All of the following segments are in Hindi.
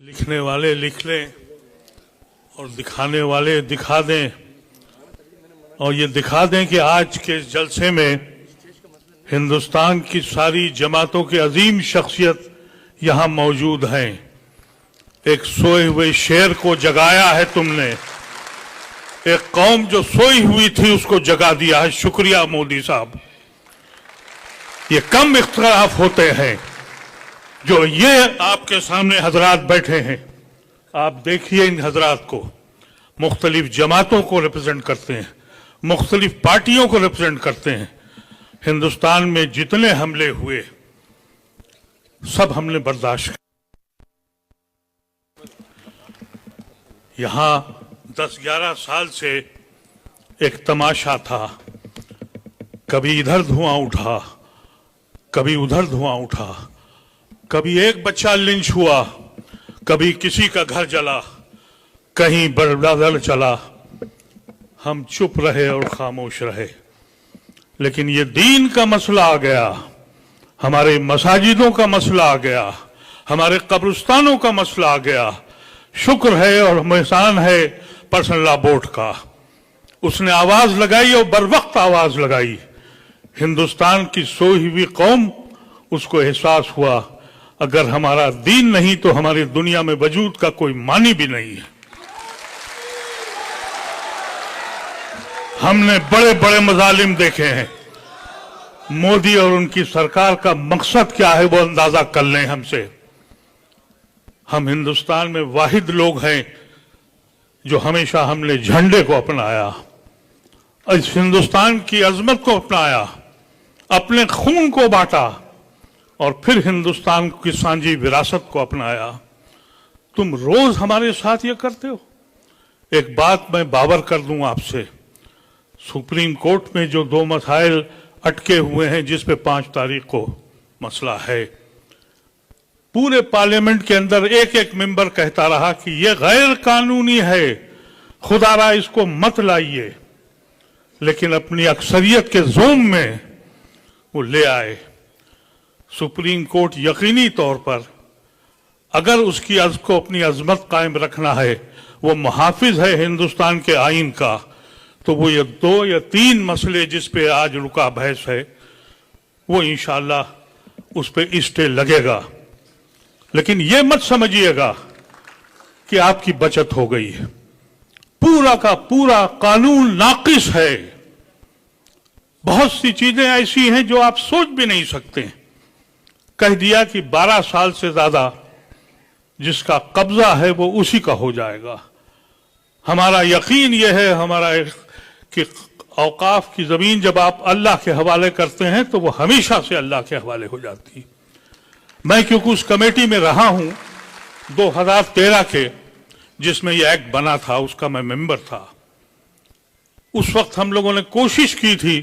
लिखने वाले लिख लें और दिखाने वाले दिखा दें, और ये दिखा दें कि आज के जलसे में हिंदुस्तान की सारी जमातों की अजीम शख्सियत यहाँ मौजूद हैं। एक सोए हुए शेर को जगाया है तुमने, एक कौम जो सोई हुई थी उसको जगा दिया है। शुक्रिया मोदी साहब। ये कम इख्तिलाफ होते हैं जो ये आपके सामने हजरात बैठे हैं। आप देखिए इन हजरात को, मुख्तलिफ जमातों को रिप्रेजेंट करते हैं, मुख्तलिफ पार्टियों को रिप्रेजेंट करते हैं। हिंदुस्तान में जितने हमले हुए सब हमने बर्दाश्त किया। यहां 10-11 साल से एक तमाशा था, कभी इधर धुआं उठा, कभी उधर धुआं उठा, कभी एक बच्चा लिंच हुआ, कभी किसी का घर जला, कहीं बर्बाद चला। हम चुप रहे और खामोश रहे। लेकिन ये दीन का मसला आ गया, हमारे मसाजिदों का मसला आ गया, हमारे कब्रिस्तानों का मसला आ गया। शुक्र है और एहसान है पर्सनल लॉ बोर्ड का, उसने आवाज लगाई और बरवक्त आवाज लगाई। हिंदुस्तान की सोई हुई कौम, उसको एहसास हुआ अगर हमारा दीन नहीं तो हमारी दुनिया में वजूद का कोई मानी भी नहीं है। हमने बड़े बड़े मजालिम देखे हैं। मोदी और उनकी सरकार का मकसद क्या है वो अंदाजा कर लें हमसे। हम हिंदुस्तान में वाहिद लोग हैं जो हमेशा हमने झंडे को अपनाया, इस हिंदुस्तान की अजमत को अपनाया, अपने खून को बांटा और फिर हिंदुस्तान की सांझी विरासत को अपनाया। तुम रोज हमारे साथ ये करते हो। एक बात मैं बावर कर दूं आपसे, सुप्रीम कोर्ट में जो 2 मसाइल अटके हुए हैं जिस पे 5 तारीख को मसला है, पूरे पार्लियामेंट के अंदर एक एक मेंबर कहता रहा कि यह गैर कानूनी है, खुदारा इसको मत लाइए। लेकिन अपनी अक्सरियत के जोम में वो ले आए। सुप्रीम कोर्ट यकीनी तौर पर अगर उसकी को अपनी अजमत कायम रखना है, वो मुहाफिज है हिंदुस्तान के आइन का, तो वो ये 2 या 3 मसले जिस पे आज रुका बहस है वो इंशाअल्लाह उस पे स्टे लगेगा। लेकिन ये मत समझिएगा कि आपकी बचत हो गई है। पूरा का पूरा कानून नाकिस है। बहुत सी चीजें ऐसी हैं जो आप सोच भी नहीं सकते। कह दिया कि 12 साल से ज्यादा जिसका कब्जा है वो उसी का हो जाएगा। हमारा यकीन यह है हमारा कि औकाफ की जमीन जब आप अल्लाह के हवाले करते हैं तो वो हमेशा से अल्लाह के हवाले हो जाती है। मैं क्योंकि उस कमेटी में रहा हूं 2013 के जिसमें यह एक्ट बना था, उसका मैं मेंबर था। उस वक्त हम लोगों ने कोशिश की थी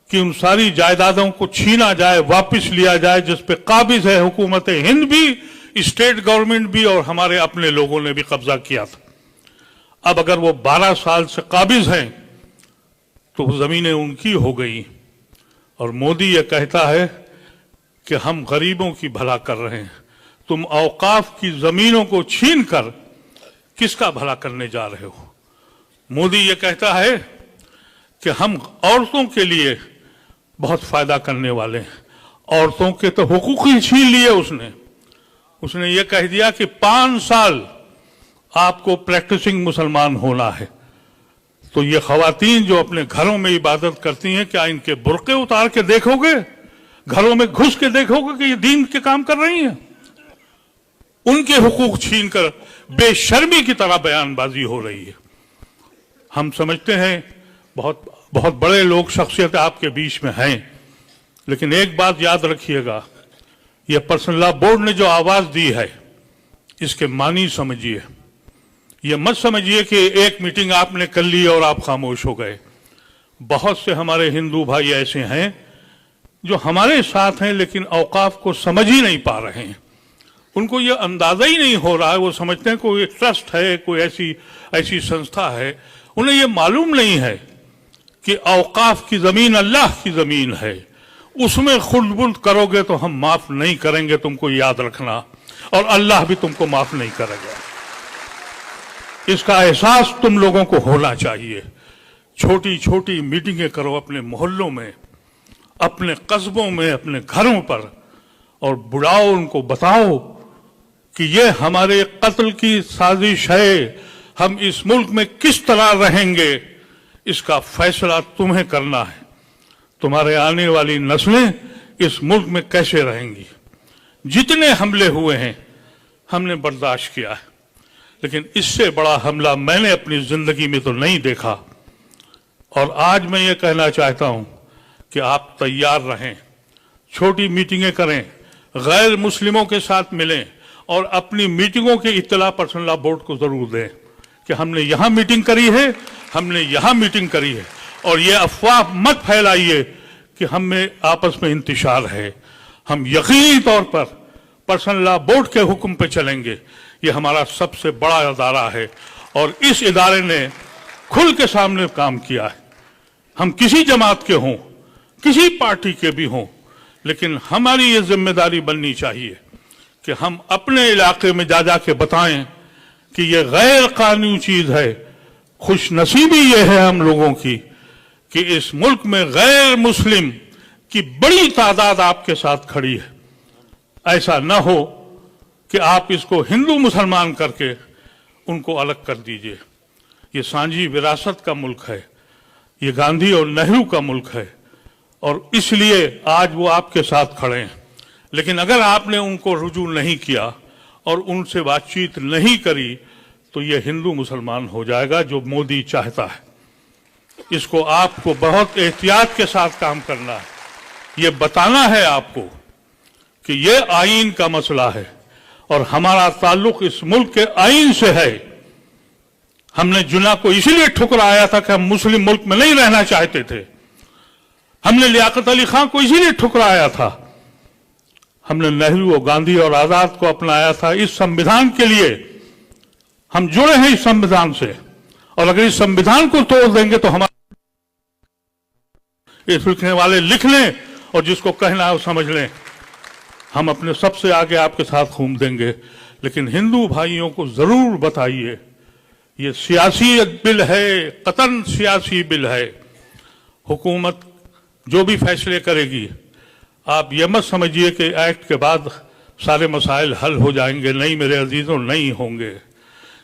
कि उन सारी जायदादों को छीना जाए, वापस लिया जाए जिस पे काबिज है हुकूमत हिंद भी, स्टेट गवर्नमेंट भी और हमारे अपने लोगों ने भी कब्जा किया था। अब अगर वो 12 साल से काबिज हैं तो जमीनें उनकी हो गई। और मोदी ये कहता है कि हम गरीबों की भला कर रहे हैं। तुम औकाफ की जमीनों को छीन कर किसका भला करने जा रहे हो? मोदी ये कहता है कि हम औरतों के लिए बहुत फायदा करने वाले हैं। औरतों के तो हुकूक ही छीन लिए उसने ये कह दिया कि 5 साल आपको प्रैक्टिसिंग मुसलमान होना है। तो ये खवातीन जो अपने घरों में इबादत करती हैं, क्या इनके बुर्के उतार के देखोगे? घरों में घुस के देखोगे कि ये दीन के काम कर रही हैं? उनके हुकूक छीन कर बेशर्मी की तरह बयानबाजी हो रही है। हम समझते हैं बहुत बहुत बड़े लोग शख्सियत आपके बीच में हैं, लेकिन एक बात याद रखिएगा, यह पर्सनल लॉ बोर्ड ने जो आवाज दी है इसके मानी समझिए। यह मत समझिए कि एक मीटिंग आपने कर ली और आप खामोश हो गए। बहुत से हमारे हिंदू भाई ऐसे हैं जो हमारे साथ हैं लेकिन औकाफ को समझ ही नहीं पा रहे हैं। उनको यह अंदाजा ही नहीं हो रहा है। वो समझते हैं कोई ट्रस्ट है, कोई ऐसी संस्था है। उन्हें यह मालूम नहीं है कि औकाफ की जमीन अल्लाह की जमीन है। उसमें खुर्द-बुर्द करोगे तो हम माफ नहीं करेंगे, तुमको याद रखना। और अल्लाह भी तुमको माफ नहीं करेगा। इसका एहसास तुम लोगों को होना चाहिए। छोटी छोटी मीटिंगें करो अपने मोहल्लों में, अपने कस्बों में, अपने घरों पर, और बुलाओ, उनको बताओ कि ये हमारे कत्ल की साजिश है। हम इस मुल्क में किस तरह रहेंगे इसका फैसला तुम्हें करना है। तुम्हारे आने वाली नस्लें इस मुल्क में कैसे रहेंगी। जितने हमले हुए हैं हमने बर्दाश्त किया है, लेकिन इससे बड़ा हमला मैंने अपनी जिंदगी में तो नहीं देखा। और आज मैं ये कहना चाहता हूं कि आप तैयार रहें, छोटी मीटिंगें करें, गैर मुस्लिमों के साथ मिलें और अपनी मीटिंगों की इत्तला पर्सनल लॉ बोर्ड को जरूर दें कि हमने यहां मीटिंग करी है, हमने यहां मीटिंग करी है। और ये अफवाह मत फैलाइए कि हम में आपस में इंतशार है। हम यकीनी तौर पर पर्सनल लॉ बोर्ड के हुक्म पे चलेंगे। ये हमारा सबसे बड़ा इदारा है और इस इदारे ने खुल के सामने काम किया है। हम किसी जमात के हों, किसी पार्टी के भी हों, लेकिन हमारी ये जिम्मेदारी बननी चाहिए कि हम अपने इलाके में जा जा के बताएं कि ये गैर कानूनी चीज है। खुशनसीबी ये है हम लोगों की कि इस मुल्क में गैर मुस्लिम की बड़ी तादाद आपके साथ खड़ी है। ऐसा न हो कि आप इसको हिंदू मुसलमान करके उनको अलग कर दीजिए। ये सांझी विरासत का मुल्क है, ये गांधी और नेहरू का मुल्क है और इसलिए आज वो आपके साथ खड़े हैं। लेकिन अगर आपने उनको रुजू नहीं किया और उनसे बातचीत नहीं करी तो ये हिंदू मुसलमान हो जाएगा जो मोदी चाहता है। इसको आपको बहुत एहतियात के साथ काम करना है। ये बताना है आपको कि ये आईन का मसला है और हमारा ताल्लुक इस मुल्क के आईन से है। हमने जुना को इसीलिए ठुकराया था कि हम मुस्लिम मुल्क में नहीं रहना चाहते थे। हमने लियाकत अली खान को इसीलिए ठुकराया था। हमने नेहरू और गांधी और आजाद को अपनाया था इस संविधान के लिए। हम जुड़े हैं इस संविधान से और अगर इस संविधान को तोड़ देंगे तो हमारे इस लिखने वाले लिख लें और जिसको कहना है वो समझ लें। हम अपने सबसे आगे आपके साथ घूम देंगे, लेकिन हिंदू भाइयों को जरूर बताइए ये सियासी बिल है, कतन सियासी बिल है। हुकूमत जो भी फैसले करेगी आप ये मत समझिए कि एक्ट के बाद सारे मसाइल हल हो जाएंगे। नहीं मेरे अजीजों, नहीं होंगे।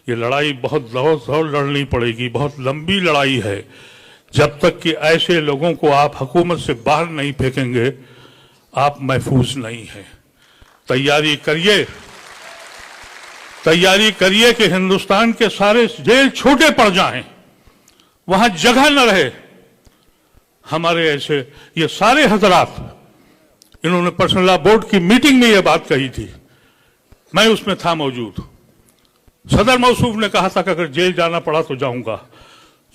ये लड़ाई बहुत जोर लड़नी पड़ेगी, बहुत लंबी लड़ाई है। जब तक कि ऐसे लोगों को आप हुकूमत से बाहर नहीं फेंकेंगे आप महफूज नहीं हैं। तैयारी करिए कि हिंदुस्तान के सारे जेल छोटे पड़ जाएं, वहां जगह न रहे। हमारे ऐसे ये सारे हजरात, इन्होंने पर्सनल लॉ बोर्ड की मीटिंग में ये बात कही थी, मैं उसमें था मौजूद। सदर मौसूफ ने कहा था कि अगर जेल जाना पड़ा तो जाऊंगा।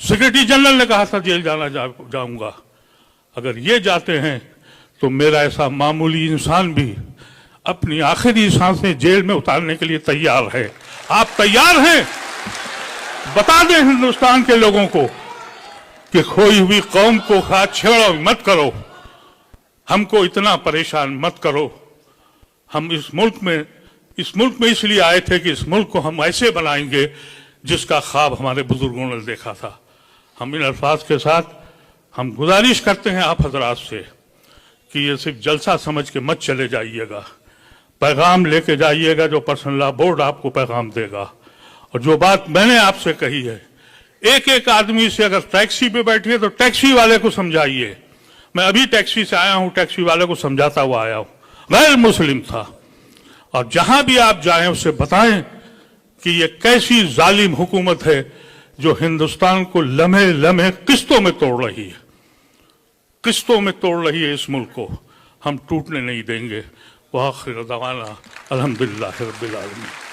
सेक्रेटरी जनरल ने कहा था जेल जाऊंगा। अगर ये जाते हैं तो मेरा ऐसा मामूली इंसान भी अपनी आखिरी सांसें जेल में उतारने के लिए तैयार है। आप तैयार हैं? बता दें हिंदुस्तान के लोगों को कि खोई हुई कौम को हाथ छेड़ो मत करो, हमको इतना परेशान मत करो। हम इस मुल्क में इसलिए आए थे कि इस मुल्क को हम ऐसे बनाएंगे जिसका ख्वाब हमारे बुजुर्गों ने देखा था। हम इन अल्फाज के साथ हम गुजारिश करते हैं आप हजरात से कि ये सिर्फ जलसा समझ के मत चले जाइएगा, पैगाम लेके जाइएगा जो पर्सनल लॉ बोर्ड आपको पैगाम देगा। और जो बात मैंने आपसे कही है, एक एक आदमी से अगर टैक्सी पे बैठिए तो टैक्सी वाले को समझाइए। मैं अभी टैक्सी से आया हूं, टैक्सी वाले को समझाता हुआ आया हूं, गैर मुस्लिम था। और जहां भी आप जाएं उससे बताएं कि ये कैसी जालिम हुकूमत है जो हिंदुस्तान को लम्हे लम्हे किस्तों में तोड़ रही है, किस्तों में तोड़ रही है। इस मुल्क को हम टूटने नहीं देंगे। वाखिर दवाना अल्हम्दुलिल्लाह रब्बिल आलमीन।